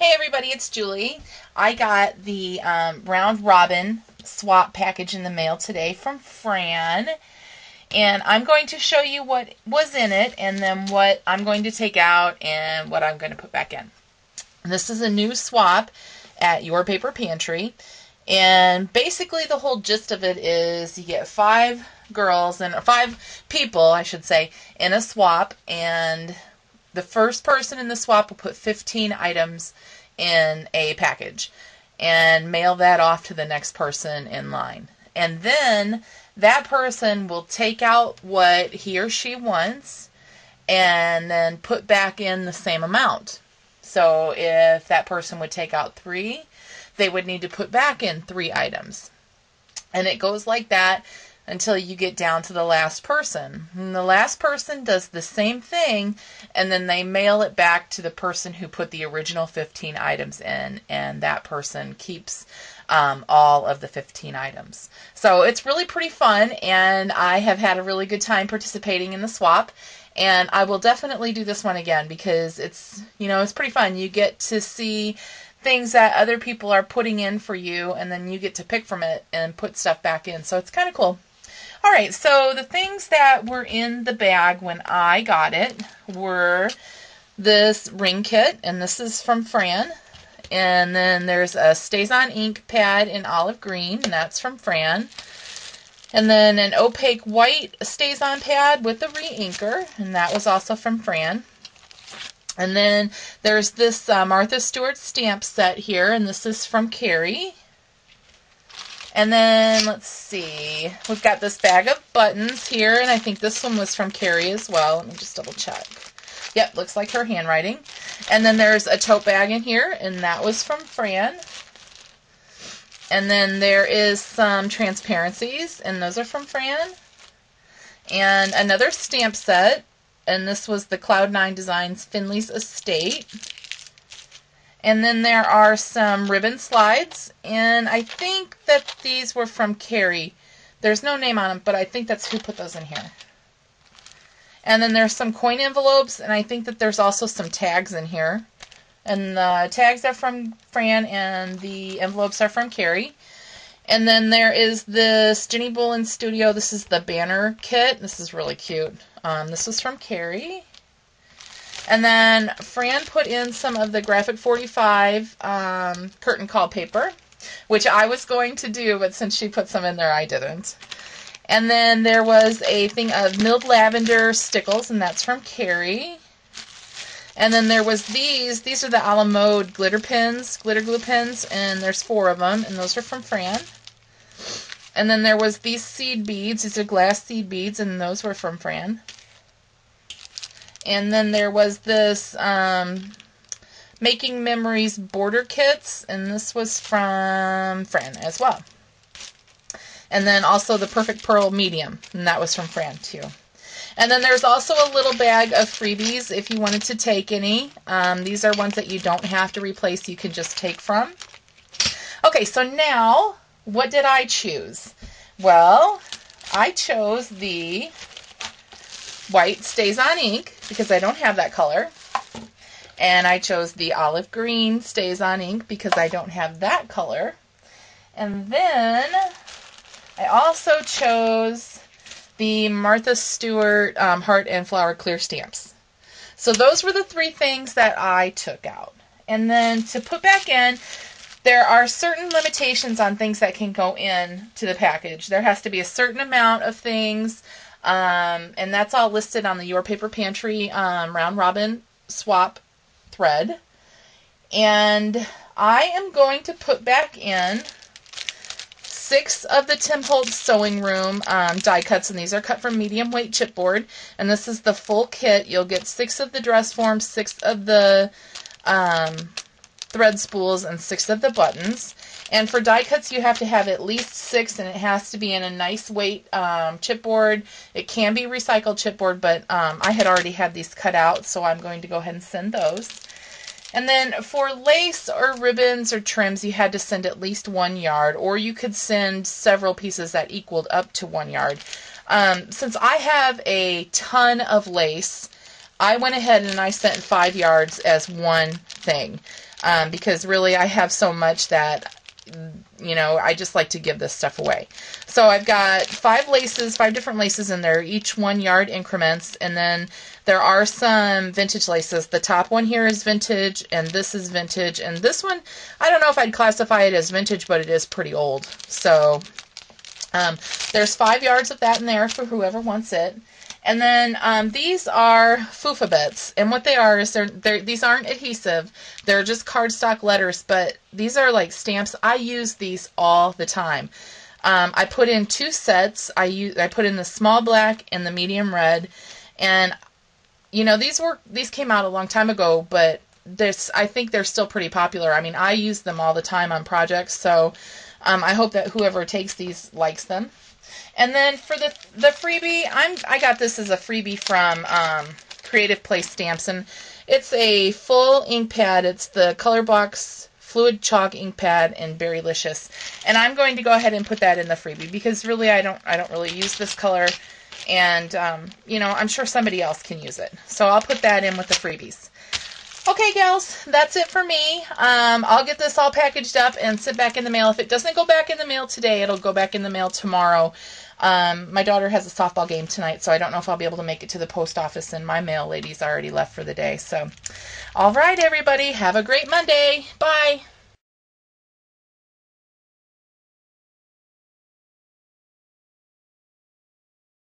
Hey everybody, it's Julie. I got the Round Robin swap package in the mail today from Fran, and I'm going to show you what was in it and then what I'm going to take out and what I'm going to put back in. This is a new swap at Your Paper Pantry, and basically the whole gist of it is you get 5 girls and 5 people, I should say, in a swap, and the first person in the swap will put 15 items in a package and mail that off to the next person in line. And then that person will take out what he or she wants and then put back in the same amount. So if that person would take out 3, they would need to put back in 3 items. And it goes like that until you get down to the last person. And the last person does the same thing, and then they mail it back to the person who put the original 15 items in, and that person keeps all of the 15 items. So it's really pretty fun, and I have had a really good time participating in the swap, and I will definitely do this one again because it's pretty fun. You get to see things that other people are putting in for you, and then you get to pick from it and put stuff back in. So it's kind of cool. All right, so the things that were in the bag when I got it were this ring kit, and this is from Fran. And then there's a StazOn ink pad in olive green, and that's from Fran. And then an opaque white StazOn pad with a re-inker, and that was also from Fran. And then there's this Martha Stewart stamp set here, and this is from Carrie. And then, let's see, we've got this bag of buttons here, and I think this one was from Carrie as well. Let me just double check. Yep, looks like her handwriting. And then there's a tote bag in here, and that was from Fran. And then there is some transparencies, and those are from Fran. And another stamp set, and this was the Cloud9 Designs Finley's Estate. And then there are some ribbon slides, and I think that these were from Carrie. There's no name on them, but I think that's who put those in here. And then there's some coin envelopes, and I think that there's also some tags in here. And the tags are from Fran, and the envelopes are from Carrie. And then there is this Jenny Bolin Studio. This is the banner kit. This is really cute. This was from Carrie. And then Fran put in some of the Graphic 45 curtain call paper, which I was going to do, but since she put some in there, I didn't. And then there was a thing of milled lavender stickles, and that's from Carrie. And then there was these are the a la mode glitter pins, glitter glue pins, and there's 4 of them, and those are from Fran. And then there was these seed beads, these are glass seed beads, and those were from Fran. And then there was this Making Memories border kits, and this was from Fran as well. And then also the Perfect Pearl medium, and that was from Fran too. And then there's also a little bag of freebies if you wanted to take any. These are ones that you don't have to replace, you can just take from. Okay, so now, what did I choose? Well, I chose the white StazOn ink because I don't have that color, and I chose the olive green StazOn ink because I don't have that color, and then I also chose the Martha Stewart heart and flower clear stamps. So those were the 3 things that I took out. And then to put back in, there are certain limitations on things that can go in to the package. There has to be a certain amount of things, and that's all listed on the Your Paper Pantry Round Robin swap thread. And I am going to put back in 6 of the Tim Holtz Sewing Room die cuts, and these are cut from medium weight chipboard. And this is the full kit. You'll get 6 of the dress forms, 6 of the thread spools, and 6 of the buttons. And for die cuts, you have to have at least 6, and it has to be in a nice weight chipboard. It can be recycled chipboard, but I had already had these cut out, so I'm going to go ahead and send those. And then for lace or ribbons or trims, you had to send at least 1 yard, or you could send several pieces that equaled up to 1 yard. Since I have a ton of lace, I went ahead and I sent 5 yards as one thing, because really I have so much that, you know, I just like to give this stuff away. So I've got 5 laces, 5 different laces in there, each 1 yard increments, and then there are some vintage laces. The top one here is vintage, and this is vintage, and this one, I don't know if I'd classify it as vintage, but it is pretty old. So there's 5 yards of that in there for whoever wants it. And then these are Fufa bits, and what they are is these aren't adhesive. They're just cardstock letters, but these are like stamps. I use these all the time. I put in 2 sets. I put in the small black and the medium red, and you know, these came out a long time ago, but I think they're still pretty popular. I mean, I use them all the time on projects, so I hope that whoever takes these likes them. And then for the freebie, I got this as a freebie from Creative Place Stamps, and it's a full ink pad. It's the Color Box Fluid Chalk ink pad in Berrylicious, and I'm going to go ahead and put that in the freebie because really I don't really use this color, and you know, I'm sure somebody else can use it, so I'll put that in with the freebies. Okay, gals, that's it for me. I'll get this all packaged up and sit back in the mail. If it doesn't go back in the mail today, it'll go back in the mail tomorrow. My daughter has a softball game tonight, so I don't know if I'll be able to make it to the post office, and my mail lady's already left for the day. So, all right, everybody, have a great Monday. Bye.